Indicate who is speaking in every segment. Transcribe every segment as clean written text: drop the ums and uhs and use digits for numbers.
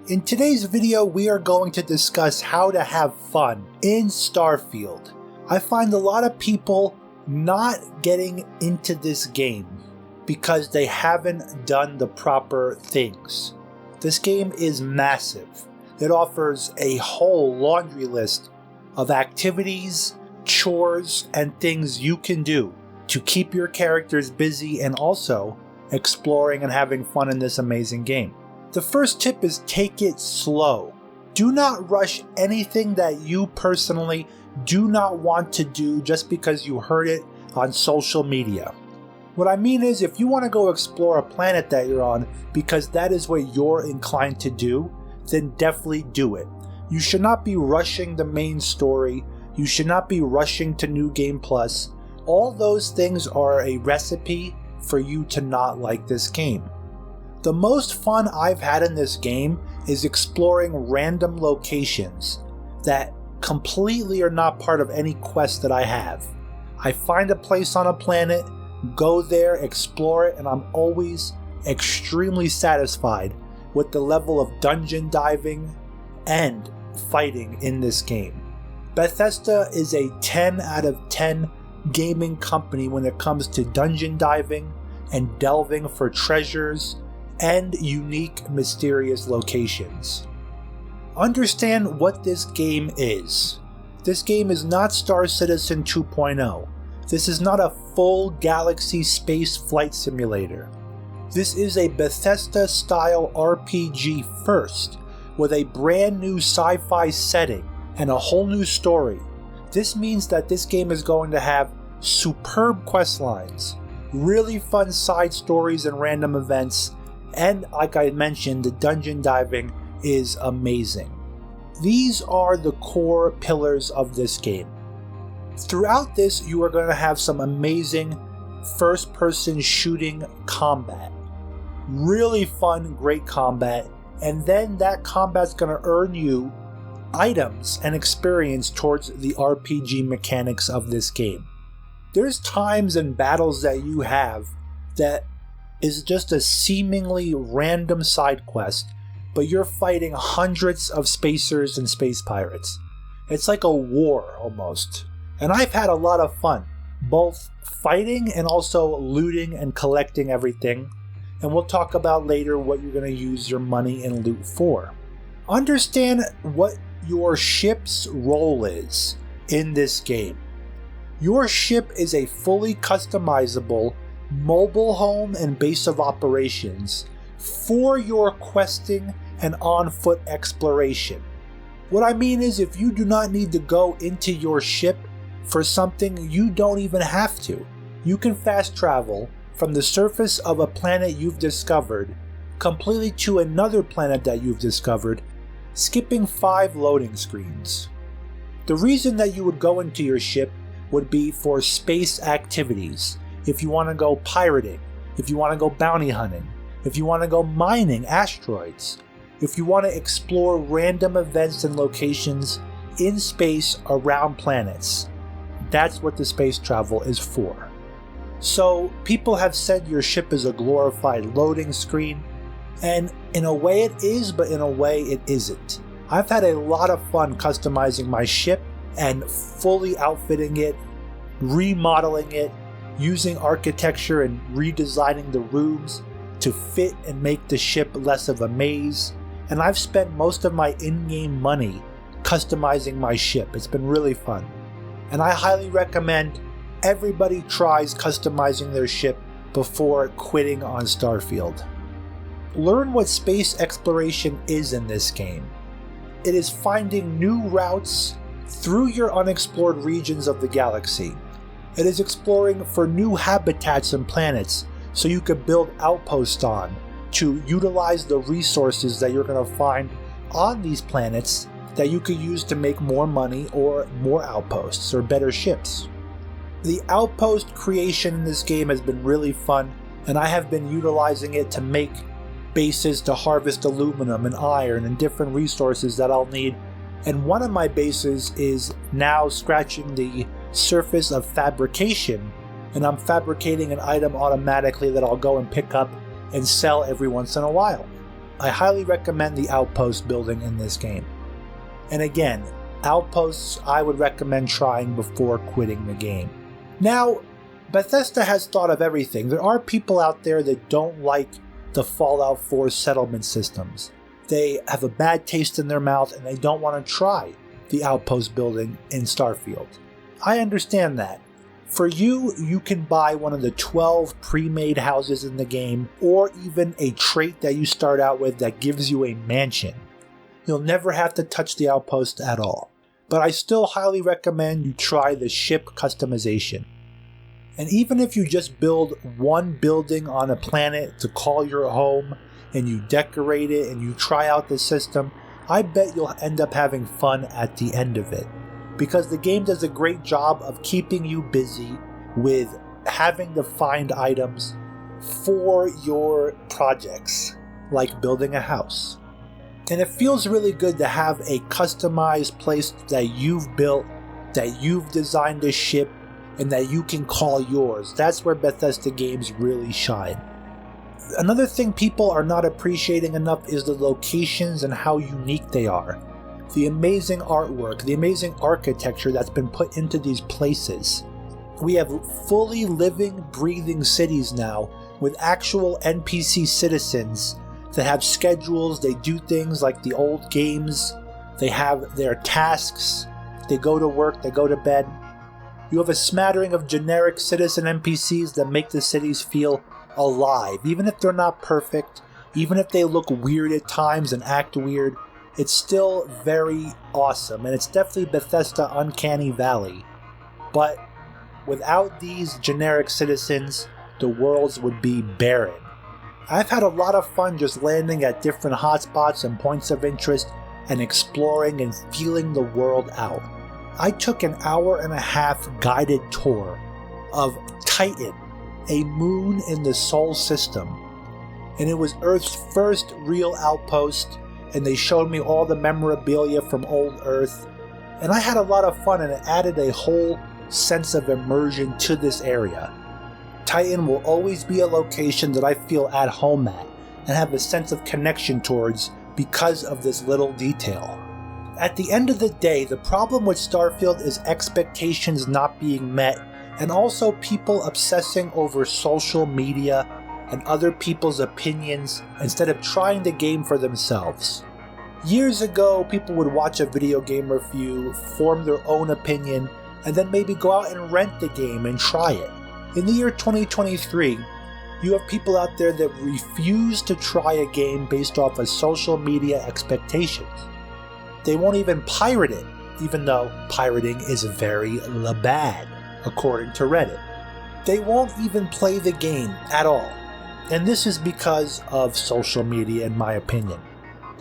Speaker 1: In today's video, we are going to discuss how to have fun in Starfield. I find a lot of people not getting into this game because they haven't done the proper things. This game is massive. It offers a whole laundry list of activities, chores, and things you can do to keep your characters busy and also exploring and having fun in this amazing game. The first tip is take it slow. Do not rush anything that you personally do not want to do just because you heard it on social media. What I mean is, if you want to go explore a planet that you're on because that is what you're inclined to do, then definitely do it. You should not be rushing the main story. You should not be rushing to New Game Plus. All those things are a recipe for you to not like this game. The most fun I've had in this game is exploring random locations that completely are not part of any quest that I have. I find a place on a planet, go there, explore it, and I'm always extremely satisfied with the level of dungeon diving and fighting in this game. Bethesda is a 10 out of 10 gaming company when it comes to dungeon diving and delving for treasures and unique, mysterious locations. Understand what this game is. This game is not Star Citizen 2.0. This is not a full galaxy space flight simulator. This is a Bethesda-style RPG first, with a brand new sci-fi setting and a whole new story. This means that this game is going to have superb quest lines, really fun side stories and random events, and like I mentioned, the dungeon diving is amazing. These are the core pillars of this game. Throughout this, you are going to have some amazing first-person shooting combat. Really fun, great combat, and then that combat's going to earn you items and experience towards the RPG mechanics of this game. There's times and battles that you have that is just a seemingly random side quest, but you're fighting hundreds of spacers and space pirates. It's like a war almost. And I've had a lot of fun, both fighting and also looting and collecting everything. And we'll talk about later what you're going to use your money and loot for. Understand what your ship's role is in this game. Your ship is a fully customizable mobile home and base of operations for your questing and on-foot exploration. What I mean is, if you do not need to go into your ship for something, you don't even have to. You can fast travel from the surface of a planet you've discovered completely to another planet that you've discovered, skipping 5 loading screens. The reason that you would go into your ship would be for space activities. If you want to go pirating, if you want to go bounty hunting, if you want to go mining asteroids, if you want to explore random events and locations in space around planets. That's what the space travel is for. So people have said your ship is a glorified loading screen, and in a way it is, but in a way it isn't. I've had a lot of fun customizing my ship and fully outfitting it, remodeling it, using architecture and redesigning the rooms to fit and make the ship less of a maze. And I've spent most of my in-game money customizing my ship. It's been really fun. And I highly recommend everybody tries customizing their ship before quitting on Starfield. Learn what space exploration is in this game. It is finding new routes through your unexplored regions of the galaxy. It is exploring for new habitats and planets so you can build outposts on to utilize the resources that you're going to find on these planets that you could use to make more money or more outposts or better ships. The outpost creation in this game has been really fun, and I have been utilizing it to make bases to harvest aluminum and iron and different resources that I'll need. And one of my bases is now scratching the surface of fabrication, and I'm fabricating an item automatically that I'll go and pick up and sell every once in a while. I highly recommend the Outpost building in this game. And again, Outposts I would recommend trying before quitting the game. Now, Bethesda has thought of everything. There are people out there that don't like the Fallout 4 settlement systems. They have a bad taste in their mouth and they don't want to try the Outpost building in Starfield. I understand that. For you, you can buy one of the 12 pre-made houses in the game, or even a trait that you start out with that gives you a mansion. You'll never have to touch the Outpost at all. But I still highly recommend you try the ship customization. And even if you just build one building on a planet to call your home, and you decorate it and you try out the system, I bet you'll end up having fun at the end of it. Because the game does a great job of keeping you busy with having to find items for your projects, like building a house. And it feels really good to have a customized place that you've built, that you've designed a ship, and that you can call yours. That's where Bethesda games really shine. Another thing people are not appreciating enough is the locations and how unique they are. The amazing artwork, the amazing architecture that's been put into these places. We have fully living, breathing cities now with actual NPC citizens that have schedules, they do things like the old games, they have their tasks, they go to work, they go to bed. You have a smattering of generic citizen NPCs that make the cities feel alive, even if they're not perfect, even if they look weird at times and act weird. It's still very awesome, and it's definitely Bethesda Uncanny Valley. But without these generic citizens, the worlds would be barren. I've had a lot of fun just landing at different hotspots and points of interest and exploring and feeling the world out. I took an hour-and-a-half guided tour of Titan, a moon in the Sol system, and it was Earth's first real outpost, and they showed me all the memorabilia from old Earth, and I had a lot of fun, and it added a whole sense of immersion to this area. Titan will always be a location that I feel at home at, and have a sense of connection towards because of this little detail. At the end of the day, the problem with Starfield is expectations not being met, and also people obsessing over social media and other people's opinions instead of trying the game for themselves. Years ago, people would watch a video game review, form their own opinion, and then maybe go out and rent the game and try it. In the year 2023, you have people out there that refuse to try a game based off of social media expectations. They won't even pirate it, even though pirating is very bad, according to Reddit. They won't even play the game at all. And this is because of social media, in my opinion.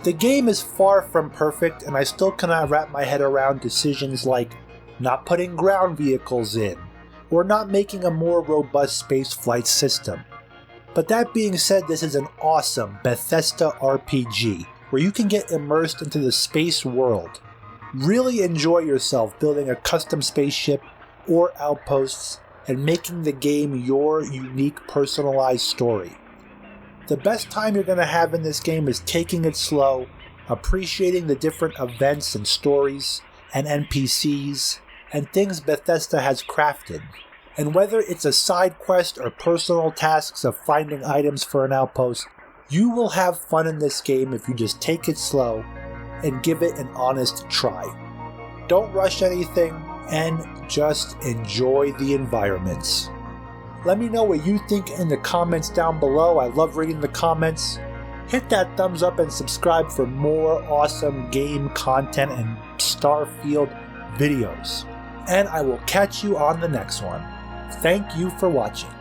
Speaker 1: The game is far from perfect, and I still cannot wrap my head around decisions like not putting ground vehicles in, or not making a more robust spaceflight system. But that being said, this is an awesome Bethesda RPG, where you can get immersed into the space world. Really enjoy yourself building a custom spaceship or outposts, and making the game your unique personalized story. The best time you're going to have in this game is taking it slow, appreciating the different events and stories and NPCs and things Bethesda has crafted. And whether it's a side quest or personal tasks of finding items for an outpost, you will have fun in this game if you just take it slow and give it an honest try. Don't rush anything, and just enjoy the environments. Let me know what you think in the comments down below. I love reading the comments. Hit that thumbs up and subscribe for more awesome game content and Starfield videos. And I will catch you on the next one. Thank you for watching.